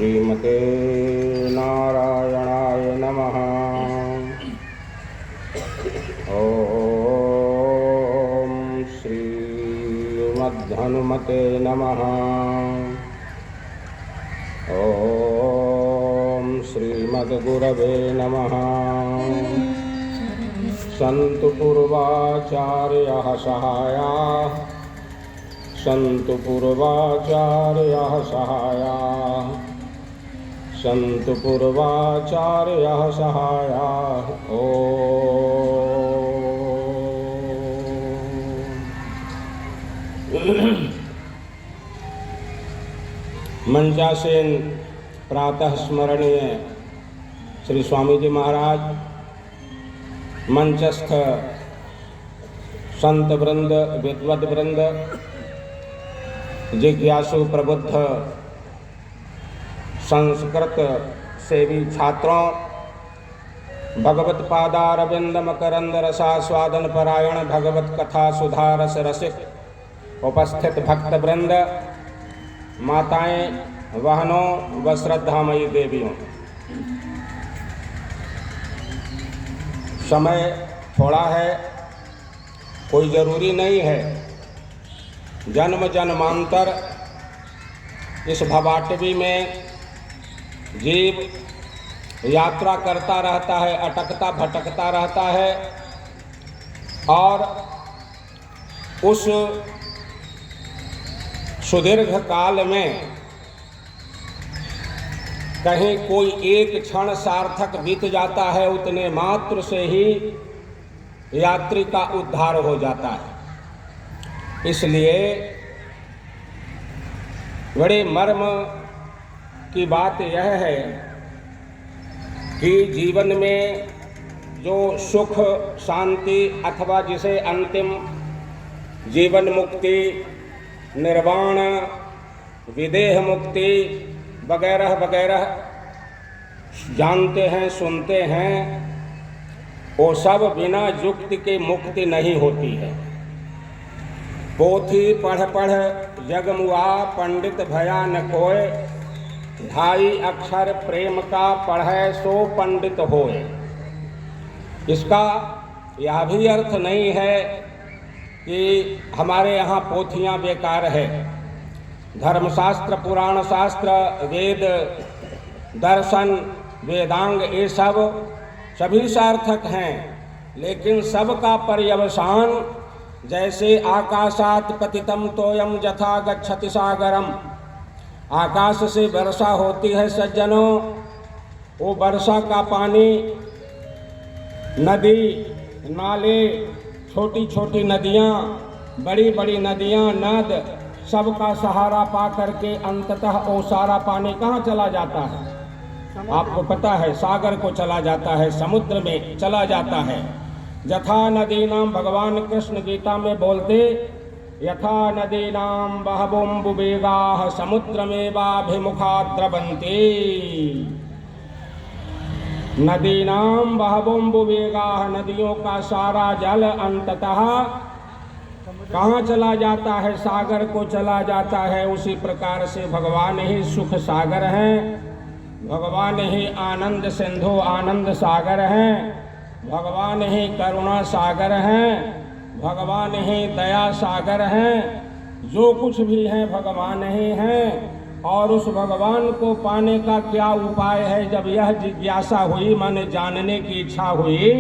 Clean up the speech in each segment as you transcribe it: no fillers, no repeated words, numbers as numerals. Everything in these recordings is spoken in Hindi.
श्रीमते नारायणाय नमः। ओम श्रीमद्हनुमते नमः। ओम श्रीमद्गुरवे नमः। सन्तु पूर्वाचार्याः सहायाः, सन्तु पूर्वाचार्याः सहायाः, सन्तु पूर्वाचार्याः सहायाः। मंचासेन प्रातः स्मरणीय श्री स्वामी जी महाराज, मंचस्थ संत वृंद, विद्वत वृंद, जिज्ञासु प्रबुद्ध संस्कृत सेवी छात्रों, भगवत पादारविंद मकरंद रसास्वादन परायण भगवत कथा सुधा रस रसिक उपस्थित भक्त वृंद, माताएं, बहनों व श्रद्धामयी देवियों, समय थोड़ा है, कोई ज़रूरी नहीं है। जन्म जन्मांतर इस भवाटवी में जीव यात्रा करता रहता है, अटकता भटकता रहता है और उस सुदीर्घ काल में कहीं कोई एक क्षण सार्थक बीत जाता है, उतने मात्र से ही यात्री का उद्धार हो जाता है। इसलिए बड़े मर्म की बात यह है कि जीवन में जो सुख शांति अथवा जिसे अंतिम जीवन मुक्ति, निर्वाण, विदेह मुक्ति वगैरह वगैरह जानते हैं, सुनते हैं, वो सब बिना युक्ति के मुक्ति नहीं होती है। पोथी पढ़ पढ़ जग मुआ, पंडित भया न कोय, ढाई अक्षर प्रेम का पढ़े सो पंडित होए। इसका यह भी अर्थ नहीं है कि हमारे यहाँ पोथियाँ बेकार है। धर्मशास्त्र, पुराण शास्त्र, वेद, दर्शन, वेदांग, ये सब सभी सार्थक हैं, लेकिन सबका पर्यवसान जैसे आकाशात पतितम तोयम यथा गच्छति सागरम, आकाश से वर्षा होती है सज्जनों, वो वर्षा का पानी नदी, नाले, छोटी छोटी नदियाँ, बड़ी बड़ी नदियाँ, नद, सबका सहारा पा करके अंततः वो सारा पानी कहाँ चला जाता है? आपको पता है, सागर को चला जाता है, समुद्र में चला जाता है। यथा नदीनाम, भगवान कृष्ण गीता में बोलते, यथा नदीनाम बहवोम्बुवेगाः समुद्रमेवाभिमुखा द्रवन्ति। नदीनाम बहवोम्बुवेगाः, नदियों का सारा जल अंततः कहाँ चला जाता है? सागर को चला जाता है। उसी प्रकार से भगवान ही सुख सागर हैं, भगवान ही आनंद सिंधु, आनंद सागर हैं, भगवान ही करुणा सागर हैं, भगवान ही दया सागर हैं। जो कुछ भी हैं भगवान ही हैं। और उस भगवान को पाने का क्या उपाय है? जब यह जिज्ञासा हुई, माने जानने की इच्छा हुई,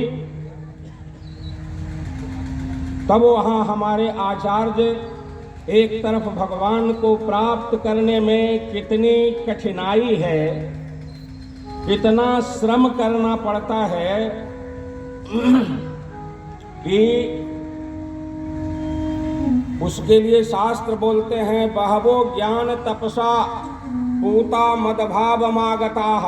तब वहाँ हमारे आचार्य एक तरफ भगवान को प्राप्त करने में कितनी कठिनाई है, कितना श्रम करना पड़ता है कि उसके लिए शास्त्र बोलते हैं, बहवो ज्ञान तपसा पूता मदभावमागताः।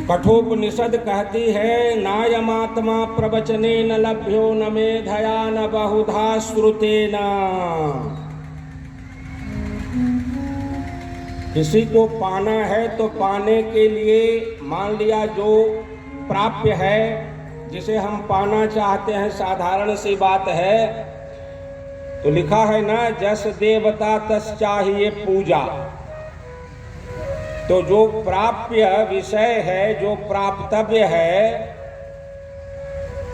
कठोपनिषद कहती है, नायमात्मा प्रवचने न लभ्यो न मेधया न बहुधा श्रुतेन। किसी को पाना है तो पाने के लिए मान लिया जो प्राप्य है, जिसे हम पाना चाहते हैं, साधारण सी बात है। तो लिखा है ना, जस देवता तस चाहिए पूजा। तो जो प्राप्य विषय है, जो प्राप्तव्य है,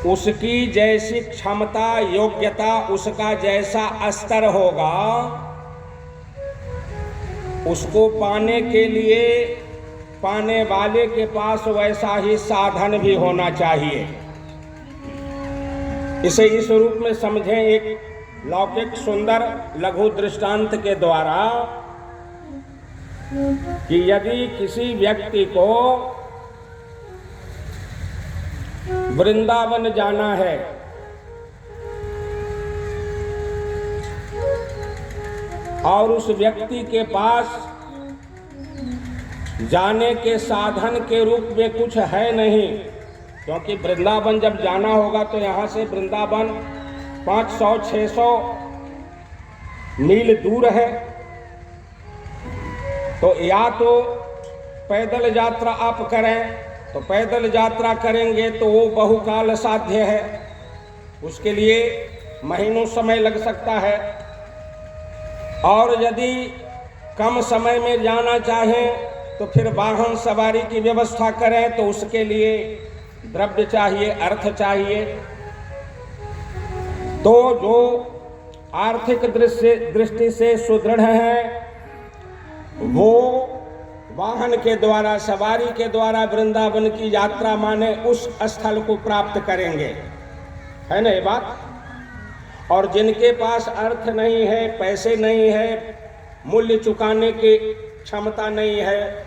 उसकी जैसी क्षमता, योग्यता, उसका जैसा स्तर होगा, उसको पाने के लिए पाने वाले के पास वैसा ही साधन भी होना चाहिए। इसे इस रूप में समझें, एक लौकिक सुंदर लघु दृष्टांत के द्वारा, कि यदि किसी व्यक्ति को वृंदावन जाना है और उस व्यक्ति के पास जाने के साधन के रूप में कुछ है नहीं, क्योंकि वृंदावन जब जाना होगा तो यहाँ से वृंदावन 500-600 मील दूर है। तो या तो पैदल यात्रा आप करें, तो पैदल यात्रा करेंगे तो वो बहुकाल साध्य है, उसके लिए महीनों समय लग सकता है। और यदि कम समय में जाना चाहें तो फिर वाहन सवारी की व्यवस्था करें, तो उसके लिए द्रव्य चाहिए, अर्थ चाहिए। तो जो आर्थिक दृष्टि से सुदृढ़ हैं, वो वाहन के द्वारा, सवारी के द्वारा वृंदावन की यात्रा माने उस स्थल को प्राप्त करेंगे, है ना ये बात। और जिनके पास अर्थ नहीं है, पैसे नहीं है, मूल्य चुकाने की क्षमता नहीं है,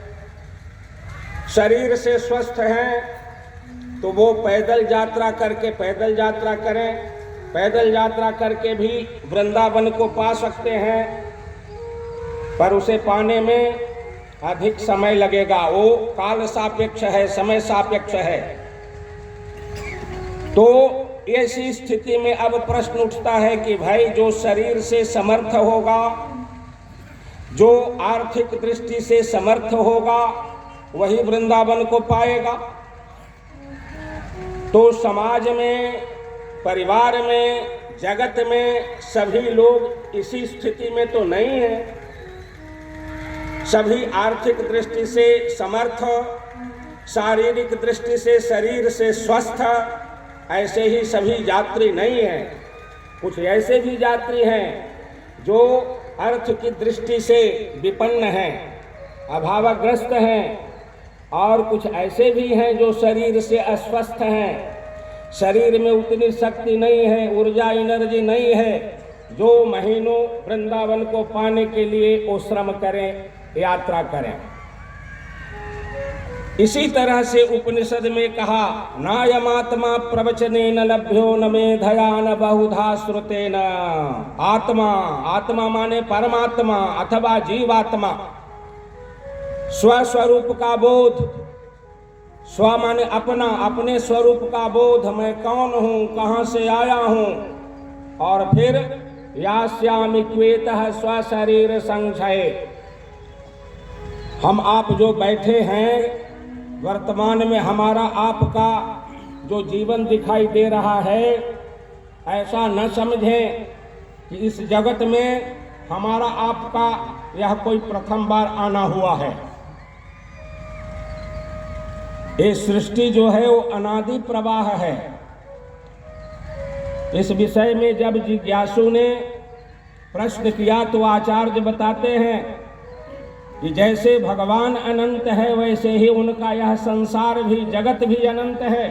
शरीर से स्वस्थ हैं, तो वो पैदल यात्रा करके पैदल यात्रा करें, पैदल यात्रा करके भी वृंदावन को पा सकते हैं, पर उसे पाने में अधिक समय लगेगा। वो काल सापेक्ष है, समय सापेक्ष है। तो ऐसी स्थिति में अब प्रश्न उठता है कि भाई जो शरीर से समर्थ होगा, जो आर्थिक दृष्टि से समर्थ होगा, वही वृंदावन को पाएगा। तो समाज में, परिवार में, जगत में सभी लोग इसी स्थिति में तो नहीं है। सभी आर्थिक दृष्टि से समर्थ, शारीरिक दृष्टि से शरीर से स्वस्थ ऐसे ही सभी यात्री नहीं हैं। कुछ ऐसे भी यात्री हैं जो अर्थ की दृष्टि से विपन्न हैं, अभावग्रस्त हैं, और कुछ ऐसे भी हैं जो शरीर से अस्वस्थ हैं, शरीर में उतनी शक्ति नहीं है, ऊर्जा, एनर्जी नहीं है, जो महीनों वृंदावन को पाने के लिए वो श्रम करें, यात्रा करें। इसी तरह से उपनिषद में कहा, नायमात्मा प्रवचनेन लभ्यो न मेधया न बहुधा श्रुतेन। आत्मा, आत्मा माने परमात्मा अथवा जीवात्मा, स्वस्वरूप का बोध, स्व माने अपना, अपने स्वरूप का बोध, मैं कौन हूँ, कहाँ से आया हूँ, और फिर यास्यामि क्वेतः स्वशरीर संशय। हम आप जो बैठे हैं, वर्तमान में हमारा आपका जो जीवन दिखाई दे रहा है, ऐसा न समझें कि इस जगत में हमारा आपका यह कोई प्रथम बार आना हुआ है। ये सृष्टि जो है वो अनादि प्रवाह है। इस विषय में जब जिज्ञासु ने प्रश्न किया तो आचार्य बताते हैं कि जैसे भगवान अनंत है, वैसे ही उनका यह संसार भी, जगत भी अनंत है।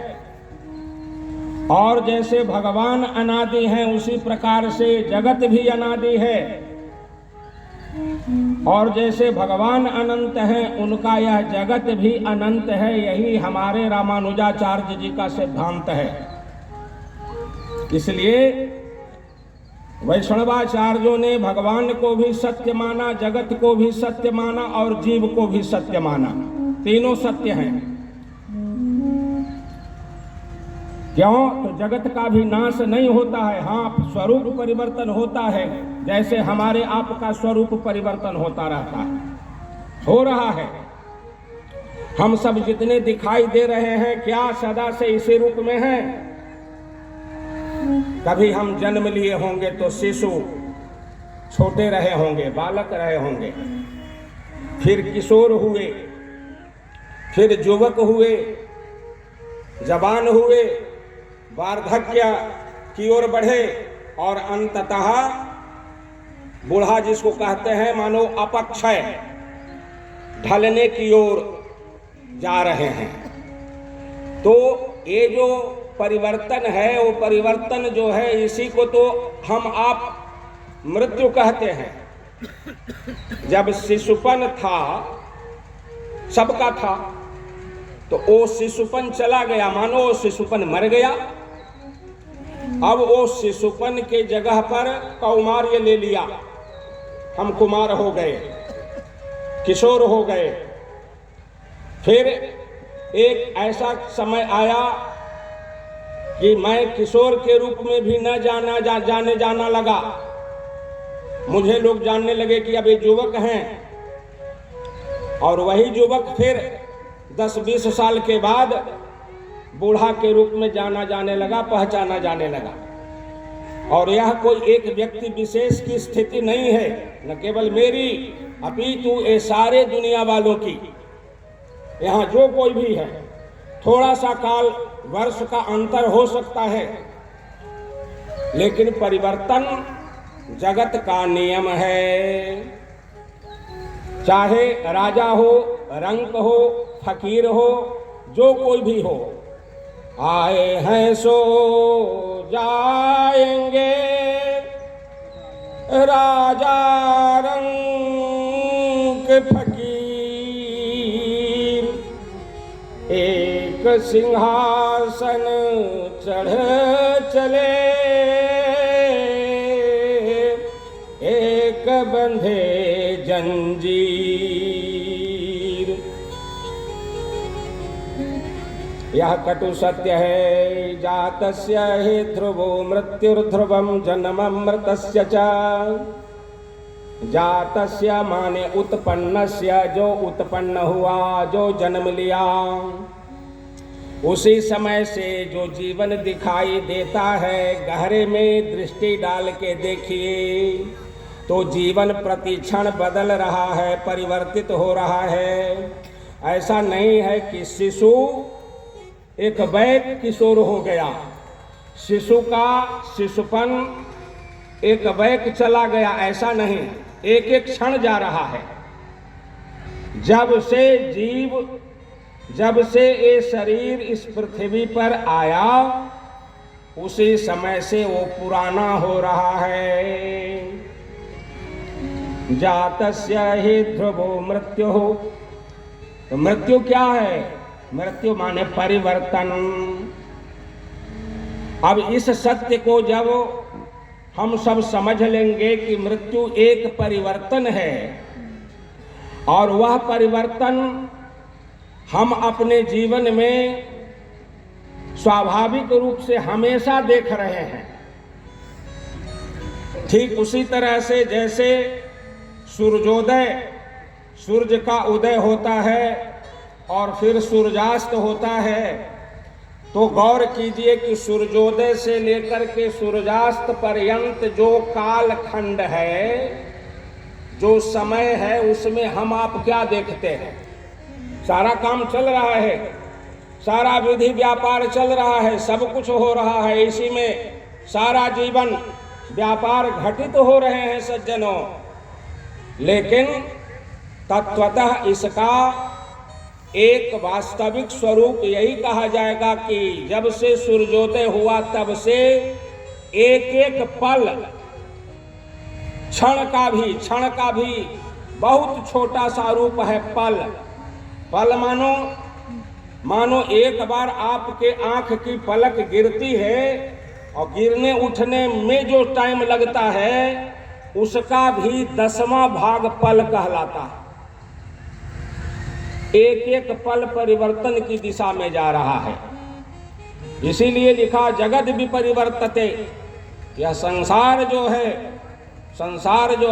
और जैसे भगवान अनादि हैं, उसी प्रकार से जगत भी अनादि है। और जैसे भगवान अनंत हैं, उनका यह जगत भी अनंत है। यही हमारे रामानुजाचार्य जी का सिद्धांत है। इसलिए वैष्णवाचार्यों ने भगवान को भी सत्य माना, जगत को भी सत्य माना और जीव को भी सत्य माना। तीनों सत्य हैं। क्यों? तो जगत का भी नाश नहीं होता है। हाँ, स्वरूप परिवर्तन होता है, जैसे हमारे आपका स्वरूप परिवर्तन होता रहता है, हो रहा है। हम सब जितने दिखाई दे रहे हैं, क्या सदा से इसी रूप में हैं? कभी हम जन्म लिए होंगे तो शिशु, छोटे रहे होंगे, बालक रहे होंगे, फिर किशोर हुए, फिर युवक हुए, जवान हुए, वार्धक्य की ओर बढ़े और अंततः बूढ़ा जिसको कहते हैं मानो अपक्षय ढलने की ओर जा रहे हैं। तो ये जो परिवर्तन है वो परिवर्तन जो है इसी को तो हम आप मृत्यु कहते हैं। जब शिशुपन था, सबका था, तो वो शिशुपन चला गया, मानो वो शिशुपन मर गया। अब वो शिशुपन के जगह पर कौमार्य ले लिया, हम कुमार हो गए, किशोर हो गए। फिर एक ऐसा समय आया कि मैं किशोर के रूप में भी न जाना लगा। मुझे लोग जानने लगे कि अब ये युवक हैं, और वही युवक फिर 10-20 साल के बाद बूढ़ा के रूप में जाना जाने लगा, पहचाना जाने लगा। और यह कोई एक व्यक्ति विशेष की स्थिति नहीं है, न केवल मेरी, अपितु ये सारे दुनिया वालों की। यहाँ जो कोई भी है, थोड़ा सा काल वर्ष का अंतर हो सकता है, लेकिन परिवर्तन जगत का नियम है। चाहे राजा हो, रंक हो, फकीर हो, जो कोई भी हो, आए हैं सो जाएंगे, राजा रंक फकीर एक सिंहासन चढ़ चले, एक बंधे जंजीर। यह कटु सत्य है, जातस्य हि ध्रुवो मृत्युर्ध्रुवं जन्ममृतस्य च। जातस्य माने उत्पन्नस्य, जो उत्पन्न हुआ, जो जन्म लिया। उसी समय से जो जीवन दिखाई देता है, गहरे में दृष्टि डाल के देखिए तो जीवन प्रतिक्षण बदल रहा है, परिवर्तित हो रहा है। ऐसा नहीं है कि शिशु एक वैक किशोर हो गया, शिशु का शिशुपन एक वैक चला गया, ऐसा नहीं। एक एक क्षण जा रहा है। जब से ये शरीर इस पृथ्वी पर आया, उसी समय से वो पुराना हो रहा है। जातस्य हि ध्रुवो मृत्यु। तो मृत्यु क्या है? मृत्यु माने परिवर्तन। अब इस सत्य को जब हम सब समझ लेंगे कि मृत्यु एक परिवर्तन है, और वह परिवर्तन हम अपने जीवन में स्वाभाविक रूप से हमेशा देख रहे हैं। ठीक उसी तरह से जैसे सूर्योदय, सूर्य का उदय होता है और फिर सूर्यास्त होता है, तो गौर कीजिए कि सूर्योदय से लेकर के सूर्यास्त पर्यंत जो कालखंड है, जो समय है, उसमें हम आप क्या देखते हैं? सारा काम चल रहा है, सारा विधि व्यापार चल रहा है, सब कुछ हो रहा है, इसी में सारा जीवन व्यापार घटित हो रहे हैं सज्जनों। लेकिन तत्वतः इसका एक वास्तविक स्वरूप यही कहा जाएगा कि जब से सूर्योदय हुआ तब से एक एक पल, क्षण का भी बहुत छोटा सा रूप है पल। पल मानो एक बार आपके आंख की पलक गिरती है और गिरने उठने में जो टाइम लगता है, उसका भी 10वां भाग पल कहलाता है। एक एक पल परिवर्तन की दिशा में जा रहा है। इसीलिए लिखा जगत विपरिवर्तते। यह संसार जो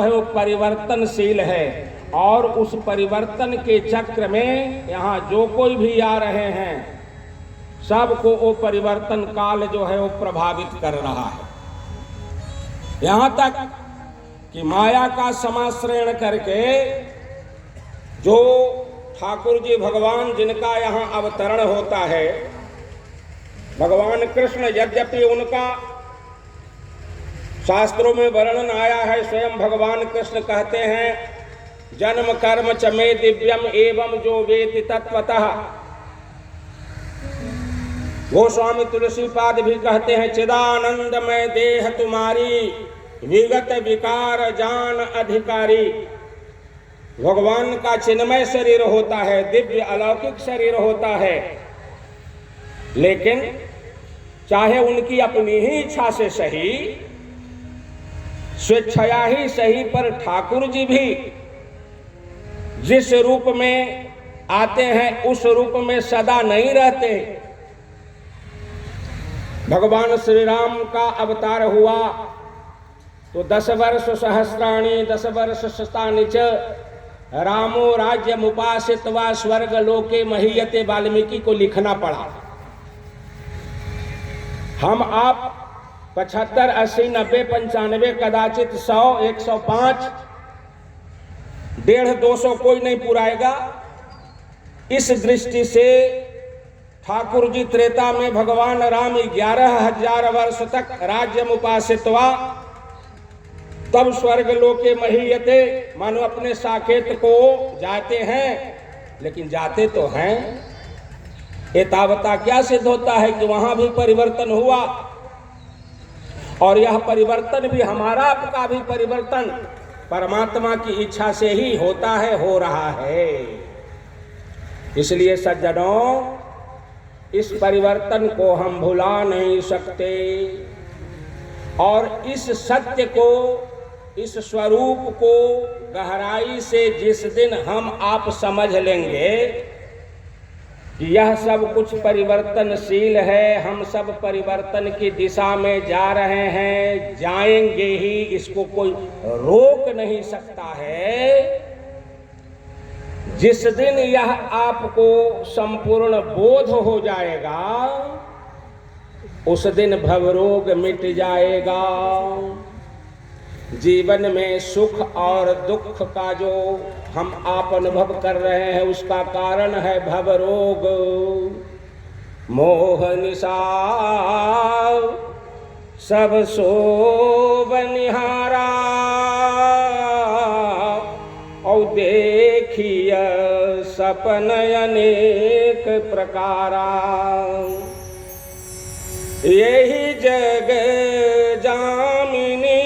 है वो परिवर्तनशील है, और उस परिवर्तन के चक्र में यहाँ जो कोई भी आ रहे हैं, सबको वो परिवर्तन काल जो है वो प्रभावित कर रहा है। यहाँ तक कि माया का समाश्रयण करके जो ठाकुर जी भगवान जिनका यहाँ अवतरण होता है, भगवान कृष्ण, यद्यपि उनका शास्त्रों में वर्णन आया है, स्वयं भगवान कृष्ण कहते हैं जन्म कर्म च मे दिव्यम एवं जो वेति तत्वतः। गोस्वामी तुलसीपाद भी कहते हैं चिदानंदमय देह तुम्हारी विगत विकार जान अधिकारी। भगवान का चिन्मय शरीर होता है, दिव्य अलौकिक शरीर होता है, लेकिन चाहे उनकी अपनी ही इच्छा से सही, स्वेच्छया ही सही, पर ठाकुर जी भी जिस रूप में आते हैं उस रूप में सदा नहीं रहते। भगवान श्री राम का अवतार हुआ तो 10 वर्ष सहस्राणि 10 वर्ष शतानि च रामो राज्य मुपासित व स्वर्ग लोके महीयते वाल्मीकि को लिखना पड़ा। हम आप 75, 80, 90, 95, कदाचित 100, 105, 150, 200 कोई नहीं पुराएगा। इस दृष्टि से ठाकुर जी त्रेता में भगवान राम 11,000 वर्ष तक राज्य मुपासित हुआ, तब स्वर्ग लोके महीयते, मानो अपने साकेत को जाते हैं, लेकिन जाते तो हैं, एतावता क्या सिद्ध होता है कि वहां भी परिवर्तन हुआ। और यह परिवर्तन भी हमारा आपका भी परिवर्तन परमात्मा की इच्छा से ही होता है, हो रहा है। इसलिए सज्जनों, इस परिवर्तन को हम भुला नहीं सकते और इस सत्य को, इस स्वरूप को गहराई से जिस दिन हम आप समझ लेंगे कि यह सब कुछ परिवर्तनशील है, हम सब परिवर्तन की दिशा में जा रहे हैं, जाएंगे ही, इसको कोई रोक नहीं सकता है। जिस दिन यह आपको संपूर्ण बोध हो जाएगा, उस दिन भवरोग मिट जाएगा। जीवन में सुख और दुख का जो हम आप अनुभव कर रहे हैं, उसका कारण है भवरोग, मोह निशा सब सोव निहारा, और देखिय सपन अनेक प्रकारा। यही जग जामिनी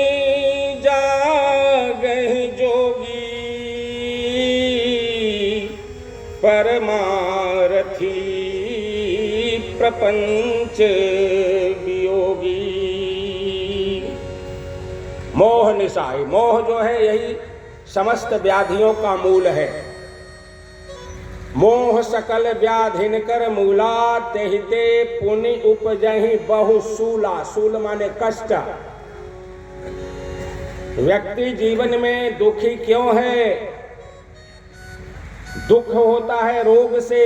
जागहि जोगी, परमारथी प्रपंच वियोगी। मोह निशाई, मोह जो है यही समस्त व्याधियों का मूल है। मोह सकल व्याधिन कर मूला, तेहिते पुनि उपजहि बहु सूला। सूल माने कष्ट। व्यक्ति जीवन में दुखी क्यों है? दुख होता है रोग से।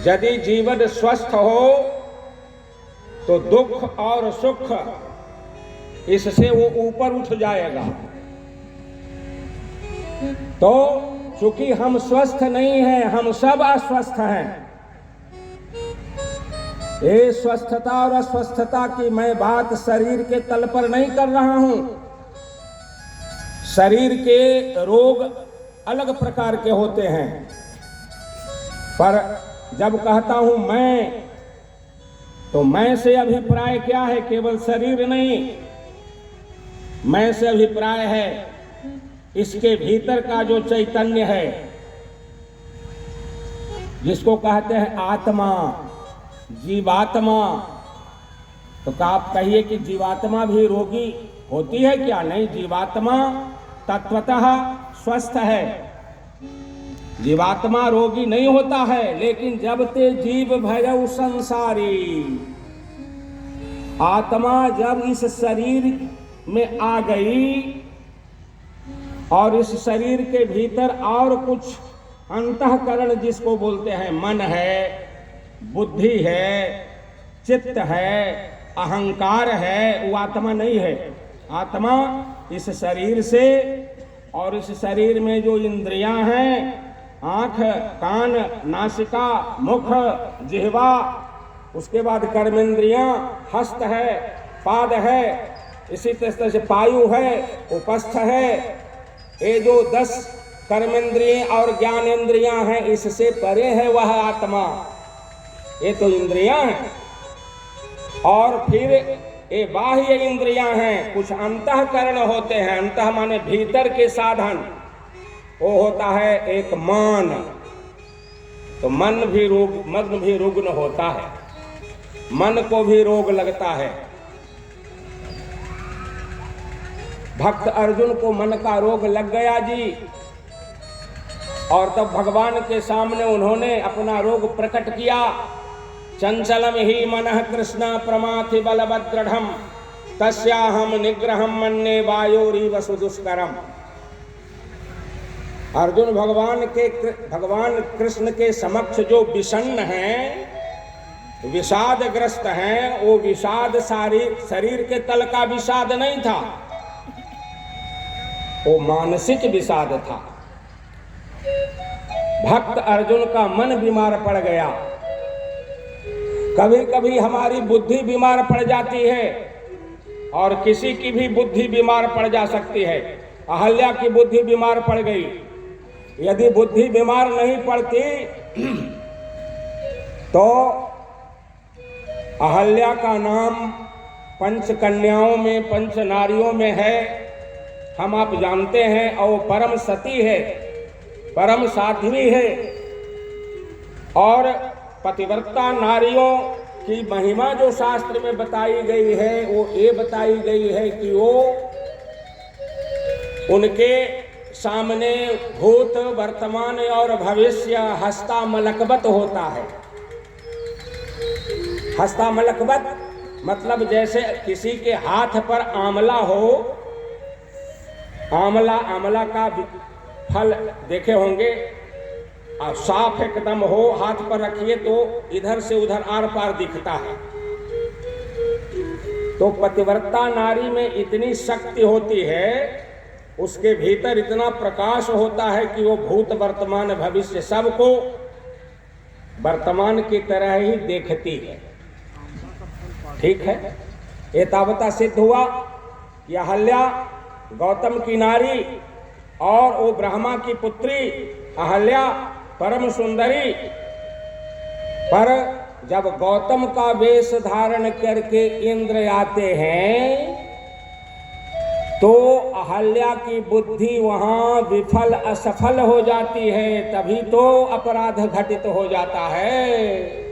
यदि जीवन स्वस्थ हो तो दुख और सुख इससे वो ऊपर उठ जाएगा। तो चूंकि हम स्वस्थ नहीं हैं, हम सब अस्वस्थ हैं। ये स्वस्थता और अस्वस्थता की मैं बात शरीर के तल पर नहीं कर रहा हूं। शरीर के रोग अलग प्रकार के होते हैं, पर जब कहता हूं मैं, तो मैं से अभिप्राय क्या है? केवल शरीर नहीं, मैं से अभिप्राय है इसके भीतर का जो चैतन्य है, जिसको कहते हैं आत्मा, जीवात्मा। तो क्या आप कहिए कि जीवात्मा भी रोगी होती है क्या? नहीं, जीवात्मा तत्वतः स्वस्थ है। जीवात्मा रोगी नहीं होता है, लेकिन जब ते जीव भयउ संसारी, आत्मा जब इस शरीर में आ गई और इस शरीर के भीतर और कुछ अंतःकरण जिसको बोलते हैं, मन है, बुद्धि है, चित्त है, अहंकार है, वो आत्मा नहीं है। आत्मा इस शरीर से और इस शरीर में जो इंद्रियां हैं, आंख, कान, नासिका, मुख, जिह्वा, उसके बाद कर्मेंद्रियां, हस्त है, पाद है, इसी तरह से पायु है, उपस्थ है। ये जो 10 कर्मेंद्रिय और ज्ञानेंद्रियां हैं, इससे परे है वह आत्मा। ये तो इंद्रियां हैं। और फिर ये बाह्य इंद्रियां हैं, कुछ अंतःकरण होते हैं। अंतः माने भीतर के साधन। वो होता है एक मान। तो मन भी रुग्ण होता है, मन को भी रोग लगता है। भक्त अर्जुन को मन का रोग लग गया जी, और तब भगवान के सामने उन्होंने अपना रोग प्रकट किया। चंचलम ही मनः कृष्ण प्रमाथि बलवद्दृढ़म् तस्याहम निग्रहम मन्ये वायोरीव सुदुष्करम्। अर्जुन भगवान कृष्ण के समक्ष जो विषण्ण हैं, विषादग्रस्त हैं, वो विषाद शरीर के तल का विषाद नहीं था, वो मानसिक विषाद था। भक्त अर्जुन का मन बीमार पड़ गया। कभी कभी हमारी बुद्धि बीमार पड़ जाती है, और किसी की भी बुद्धि बीमार पड़ जा सकती है। अहल्या की बुद्धि बीमार पड़ गई। यदि बुद्धि बीमार नहीं पड़ती तो अहल्या का नाम 5 कन्याओं में, 5 नारियों में है, हम आप जानते हैं। और परम सती है, परम साध्वी है। और पतिव्रता नारियों की महिमा जो शास्त्र में बताई गई है, वो ये बताई गई है कि वो उनके सामने भूत, वर्तमान और भविष्य हस्तामलकवत होता है। हस्तामलकवत मतलब जैसे किसी के हाथ पर आंवला हो, आंवला का फल देखे होंगे, और साफ एकदम हो, हाथ पर रखिए तो इधर से उधर आर पार दिखता है। तो पतिव्रता नारी में इतनी शक्ति होती है, उसके भीतर इतना प्रकाश होता है कि वो भूत, वर्तमान, भविष्य सबको वर्तमान की तरह ही देखती है। ठीक है, ये तावता सिद्ध हुआ कि अहल्या गौतम की नारी और वो ब्रह्मा की पुत्री अहल्या परम सुंदरी। पर जब गौतम का वेश धारण करके इंद्र आते हैं, तो अहल्या की बुद्धि वहां विफल असफल हो जाती है, तभी तो अपराध घटित हो जाता है।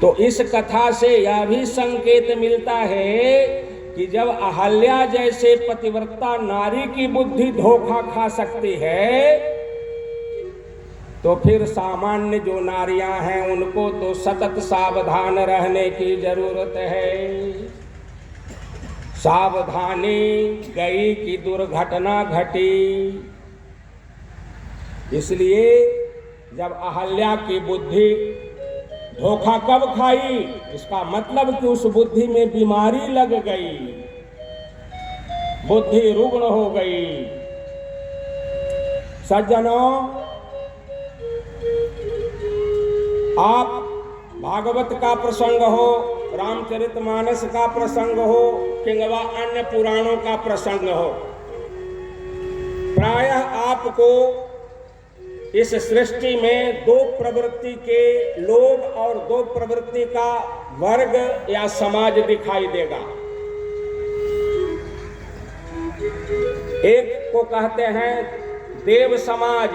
तो इस कथा से यह भी संकेत मिलता है कि जब अहल्या जैसे पतिव्रता नारी की बुद्धि धोखा खा सकती है, तो फिर सामान्य जो नारियां हैं उनको तो सतत सावधान रहने की जरूरत है। सावधानी गई कि दुर्घटना घटी। इसलिए जब अहल्या की बुद्धि धोखा कब खाई, इसका मतलब कि उस बुद्धि में बीमारी लग गई, बुद्धि रुग्ण हो गई। सज्जनों, आप भागवत का प्रसंग हो, रामचरितमानस का प्रसंग हो, किंवा अन्य पुराणों का प्रसंग हो, प्रायः आपको इस सृष्टि में 2 प्रवृत्ति के लोग और 2 प्रवृत्ति का वर्ग या समाज दिखाई देगा। एक को कहते हैं देव समाज,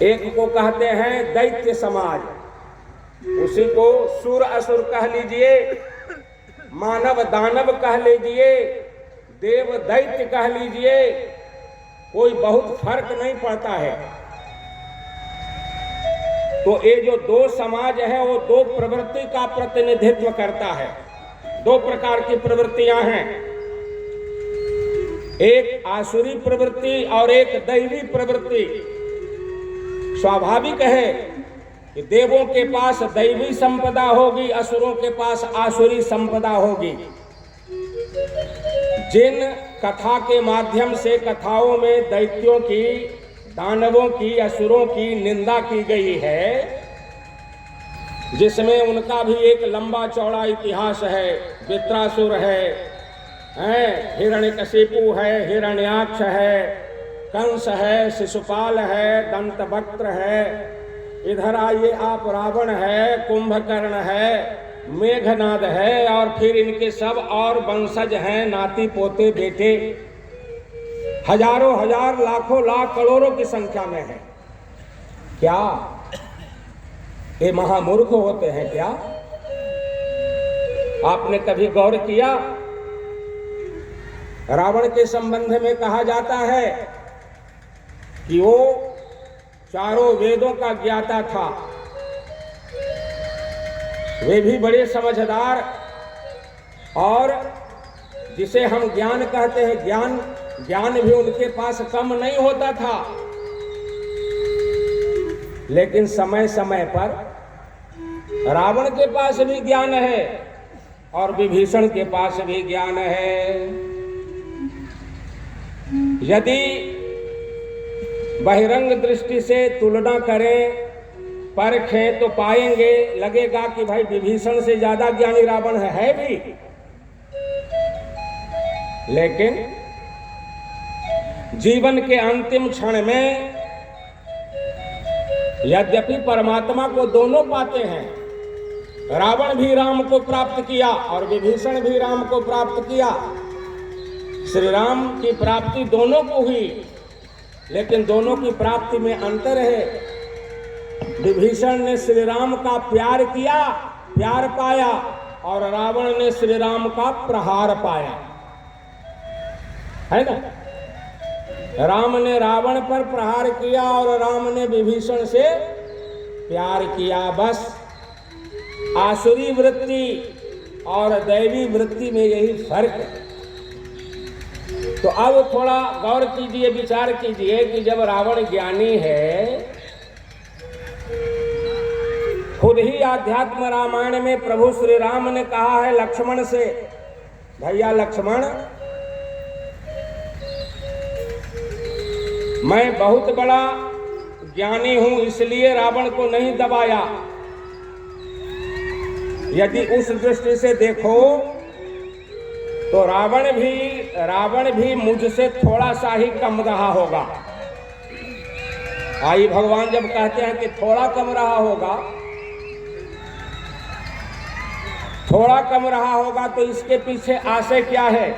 एक को कहते हैं दैत्य समाज। उसी को सुर असुर कह लीजिए, मानव दानव कह लीजिए, देव दैत्य कह लीजिए, कोई बहुत फर्क नहीं पड़ता है। तो ये जो 2 समाज है वो 2 प्रवृत्ति का प्रतिनिधित्व करता है। 2 प्रकार की प्रवृत्तियां हैं, एक आसुरी प्रवृत्ति और एक दैवी प्रवृत्ति। स्वाभाविक है कि देवों के पास दैवी संपदा होगी, असुरों के पास आसुरी संपदा होगी। जिन कथा के माध्यम से कथाओं में दैत्यों की, दानवों की, असुरों की निंदा की गई है, जिसमें उनका भी एक लंबा चौड़ा इतिहास है। वृत्रासुर है, हिरण्यकशिपु है, हिरण्याक्ष है, कंस है, शिशुपाल है, दंतवक्त्र है, इधर आइए आप रावण है, कुंभकर्ण है, मेघनाद है, और फिर इनके सब और वंशज हैं, नाती पोते बेटे हजारों हजार, लाखों लाख, करोड़ों की संख्या में है। क्या ये महामूर्ख होते हैं क्या? आपने कभी गौर किया? रावण के संबंध में कहा जाता है कि वो चारों वेदों का ज्ञाता था। वे भी बड़े समझदार, और जिसे हम ज्ञान कहते हैं, ज्ञान भी उनके पास कम नहीं होता था। लेकिन समय समय पर रावण के पास भी ज्ञान है और विभीषण के पास भी ज्ञान है। यदि बहिरंग दृष्टि से तुलना करें, परखें, तो पाएंगे, लगेगा कि भाई विभीषण से ज्यादा ज्ञानी रावण है भी। लेकिन जीवन के अंतिम क्षण में यद्यपि परमात्मा को दोनों पाते हैं, रावण भी राम को प्राप्त किया और विभीषण भी राम को प्राप्त किया। श्री राम की प्राप्ति दोनों को हुई, लेकिन दोनों की प्राप्ति में अंतर है। विभीषण ने श्री राम का प्यार किया, प्यार पाया, और रावण ने श्री राम का प्रहार पाया, है ना? राम ने रावण पर प्रहार किया और राम ने विभीषण से प्यार किया। बस आसुरी वृत्ति और दैवी वृत्ति में यही फर्क है। तो अब थोड़ा गौर कीजिए, विचार कीजिए कि जब रावण ज्ञानी है, खुद ही आध्यात्म रामायण में प्रभु श्री राम ने कहा है लक्ष्मण से, भैया लक्ष्मण, मैं बहुत बड़ा ज्ञानी हूं, इसलिए रावण को नहीं दबाया। यदि उस दृष्टि से देखो तो रावण भी मुझसे थोड़ा सा ही कम रहा होगा। आई भगवान जब कहते हैं कि थोड़ा कम रहा होगा, थोड़ा कम रहा होगा, तो इसके पीछे आशय क्या है?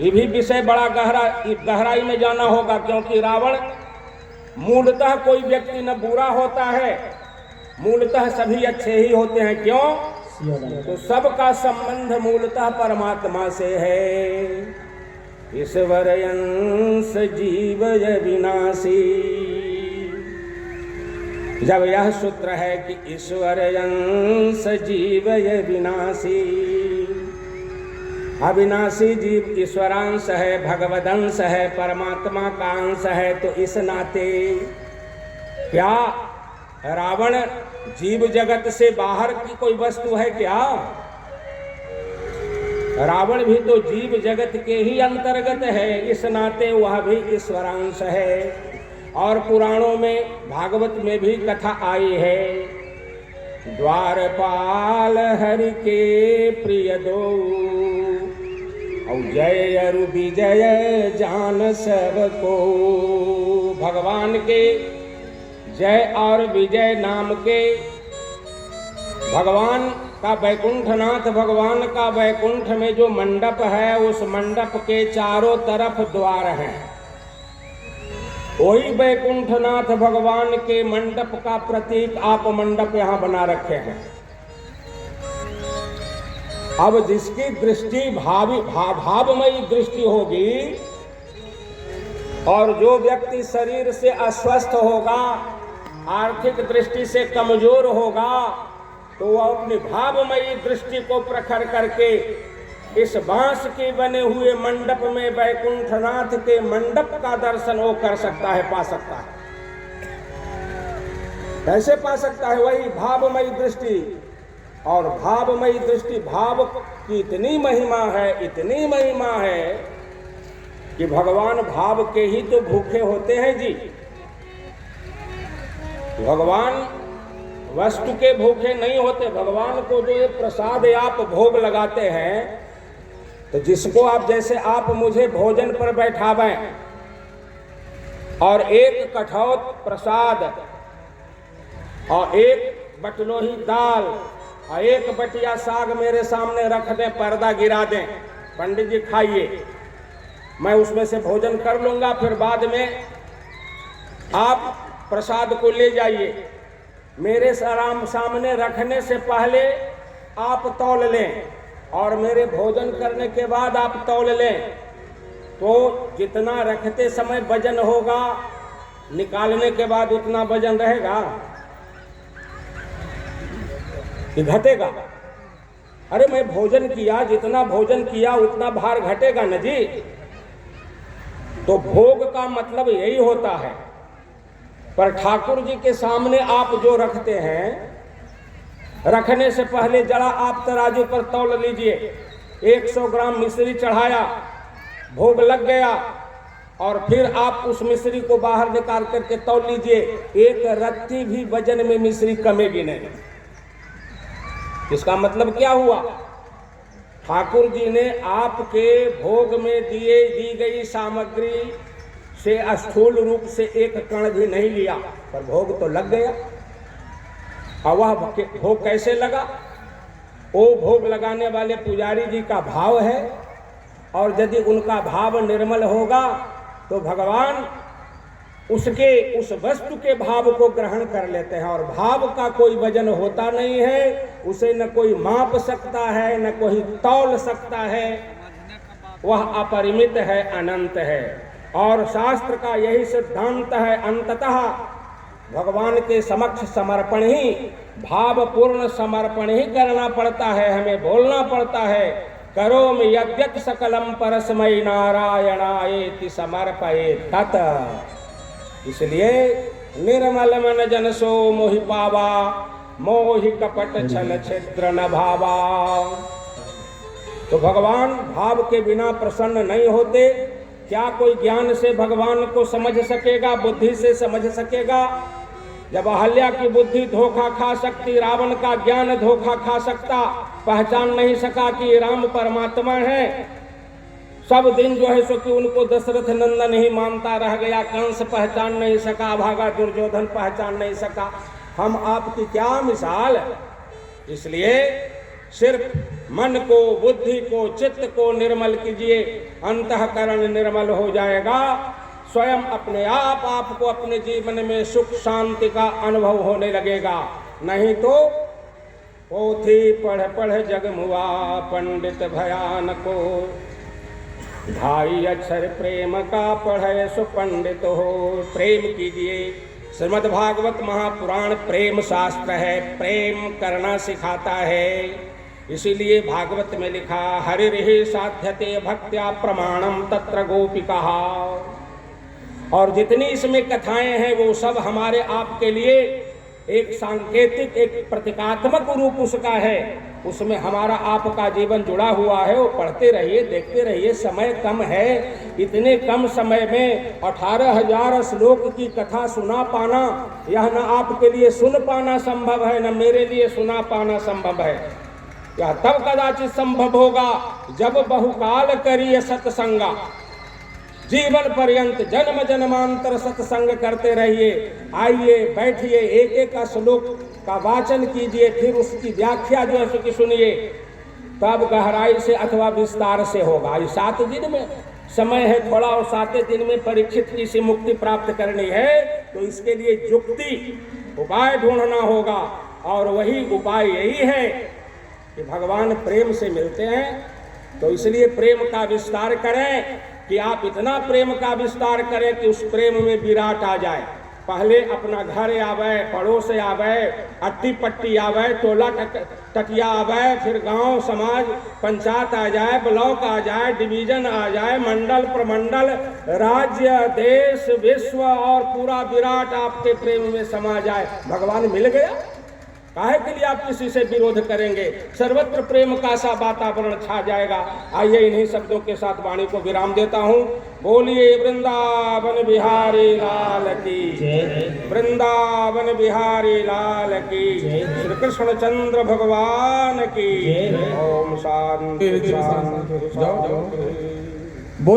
ये भी विषय बड़ा गहराई में जाना होगा, क्योंकि रावण मूलतः कोई व्यक्ति न बुरा होता है, मूलतः सभी अच्छे ही होते हैं। क्यों? तो सबका संबंध मूलतः परमात्मा से है। ईश्वर अंश जीव विनाशी, जब यह सूत्र है कि ईश्वर अंश जीव विनाशी, अविनाशी जीव ईश्वरांश है, भगवदंश है, परमात्मा का अंश है, तो इस नाते क्या रावण जीव जगत से बाहर की कोई वस्तु है क्या? रावण भी तो जीव जगत के ही अंतर्गत है, इस नाते वह भी ईश्वरांश है। और पुराणों में, भागवत में भी कथा आई है, द्वारपाल हरि के प्रिय दो, और जय अरु विजय जान सबको। भगवान के जय और विजय नाम के भगवान का वैकुंठनाथ, भगवान का वैकुंठ में जो मंडप है, उस मंडप के चारों तरफ द्वार हैं। वही वैकुंठनाथ भगवान के मंडप का प्रतीक आप मंडप यहाँ बना रखे हैं। अब जिसकी दृष्टि भावमयी दृष्टि होगी, और जो व्यक्ति शरीर से अस्वस्थ होगा, आर्थिक दृष्टि से कमजोर होगा, तो वह अपनी भावमयी दृष्टि को प्रखर करके इस बांस के बने हुए मंडप में वैकुंठनाथ के मंडप का दर्शन वो कर सकता है, पा सकता है। कैसे पा सकता है? वही भावमयी दृष्टि। और भावमयी दृष्टि, भाव की इतनी महिमा है कि भगवान भाव के ही तो भूखे होते हैं जी। भगवान वस्तु के भूखे नहीं होते। भगवान को जो ये प्रसाद आप भोग लगाते हैं, तो जिसको आप, जैसे आप मुझे भोजन पर बैठावें और एक कठौत प्रसाद और एक बटलोही दाल और एक बटिया साग मेरे सामने रख दें, पर्दा गिरा दें, पंडित जी खाइए, मैं उसमें से भोजन कर लूँगा, फिर बाद में आप प्रसाद को ले जाइए। मेरे सामने रखने से पहले आप तौल लें और मेरे भोजन करने के बाद आप तौल लें, तो जितना रखते समय वजन होगा, निकालने के बाद उतना वजन रहेगा कि घटेगा? अरे मैं भोजन किया, जितना भोजन किया उतना भार घटेगा न जी। तो भोग का मतलब यही होता है। पर ठाकुर जी के सामने आप जो रखते हैं, रखने से पहले जरा आप तराजू पर तौल लीजिए। 100 ग्राम मिश्री चढ़ाया, भोग लग गया, और फिर आप उस मिश्री को बाहर निकाल करके तौल लीजिए। एक रत्ती भी वजन में मिश्री कमेगी नहीं। इसका मतलब क्या हुआ? ठाकुर जी ने आपके भोग में दी गई सामग्री से स्थूल रूप से एक कण भी नहीं लिया, पर भोग तो लग गया। और वह भोग कैसे लगा? वो भोग लगाने वाले पुजारी जी का भाव है, और यदि उनका भाव निर्मल होगा तो भगवान उस वस्तु के भाव को ग्रहण कर लेते हैं। और भाव का कोई वजन होता नहीं है, उसे न कोई माप सकता है, न कोई तौल सकता है। वह अपरिमित है, अनंत है। और शास्त्र का यही सिद्धांत है, अंततः भगवान के समक्ष समर्पण ही, भावपूर्ण समर्पण ही करना पड़ता है। हमें बोलना पड़ता है, करोमि यद्यत् सकलम परस्मै नारायणायेति समर्पयेत् तत्। इसलिए निर्मल मन जन सो मोहि पावा, मोहि कपट छल छिद्र न भावा। तो भगवान भाव के बिना प्रसन्न नहीं होते। क्या कोई ज्ञान से भगवान को समझ सकेगा, बुद्धि से समझ सकेगा? जब अहल्या की बुद्धि धोखा खा सकती, रावण का ज्ञान धोखा खा सकता, पहचान नहीं सका कि ये राम परमात्मा है। सब दिन जो है सो कि उनको दशरथ नंदन ही मानता रह गया। कंस पहचान नहीं सका, भागा दुर्योधन पहचान नहीं सका। हम आपकी क्या मिसाल? इसलिए सिर्फ मन को, बुद्धि को, चित्त को निर्मल कीजिए, अंतःकरण निर्मल हो जाएगा। स्वयं अपने आप आपको अपने जीवन में सुख शांति का अनुभव होने लगेगा। नहीं तो पोथी पढ़ पढ़ जग मुआ, पंडित भयानको, ढाई अक्षर प्रेम का पढ़े सो पंडित हो। प्रेम कीजिए। श्रीमद् भागवत महापुराण प्रेम शास्त्र है, प्रेम करना सिखाता है। इसीलिए भागवत में लिखा, हरिर्हि साध्यते भक्त्या प्रमाणम तत्र गोपिका। और जितनी इसमें कथाएं हैं वो सब हमारे आपके लिए एक सांकेतिक, एक प्रतीकात्मक रूप उसका है। उसमें हमारा आपका जीवन जुड़ा हुआ है। वो पढ़ते रहिए, देखते रहिए। समय कम है, इतने कम समय में 18,000 श्लोक की कथा सुना पाना, यह न आपके लिए सुन पाना संभव है, न मेरे लिए सुना पाना संभव है। यह तब कदाचित संभव होगा जब बहुकाल करिए सत्संगा। जीवन पर्यंत जन्म जन्मांतर सत्संग करते रहिए। आइए, बैठिए, एक एक श्लोक का वाचन कीजिए, फिर उसकी व्याख्या जो है उसकी सुनिए। तब गहराई से अथवा विस्तार से होगा। ये 7 दिन में समय है थोड़ा, और 7 दिन में परीक्षित की सी मुक्ति प्राप्त करनी है। तो इसके लिए युक्ति, उपाय ढूंढना होगा। और वही उपाय यही है कि भगवान प्रेम से मिलते हैं। तो इसलिए प्रेम का विस्तार करें कि आप इतना प्रेम का विस्तार करें कि उस प्रेम में विराट आ जाए। पहले अपना घर आवे, पड़ोस आवे, अट्टी पट्टी आवे, टोला टकिया आवे, फिर गांव समाज पंचायत आ जाए, ब्लॉक आ जाए, डिवीजन आ जाए, मंडल प्रमंडल, राज्य, देश, विश्व और पूरा विराट आपके प्रेम में समा जाए। भगवान मिल गया। काहे के लिए आप किसी से विरोध करेंगे? सर्वत्र प्रेम का सा वातावरण छा जाएगा। आइए इन्हीं शब्दों के साथ वाणी को विराम देता हूँ। बोलिए वृंदावन बिहारी लाल की, वृंदावन बिहारी लाल की, श्री कृष्ण चंद्र भगवान की। ओम शांति शांति शांति। बोलिए।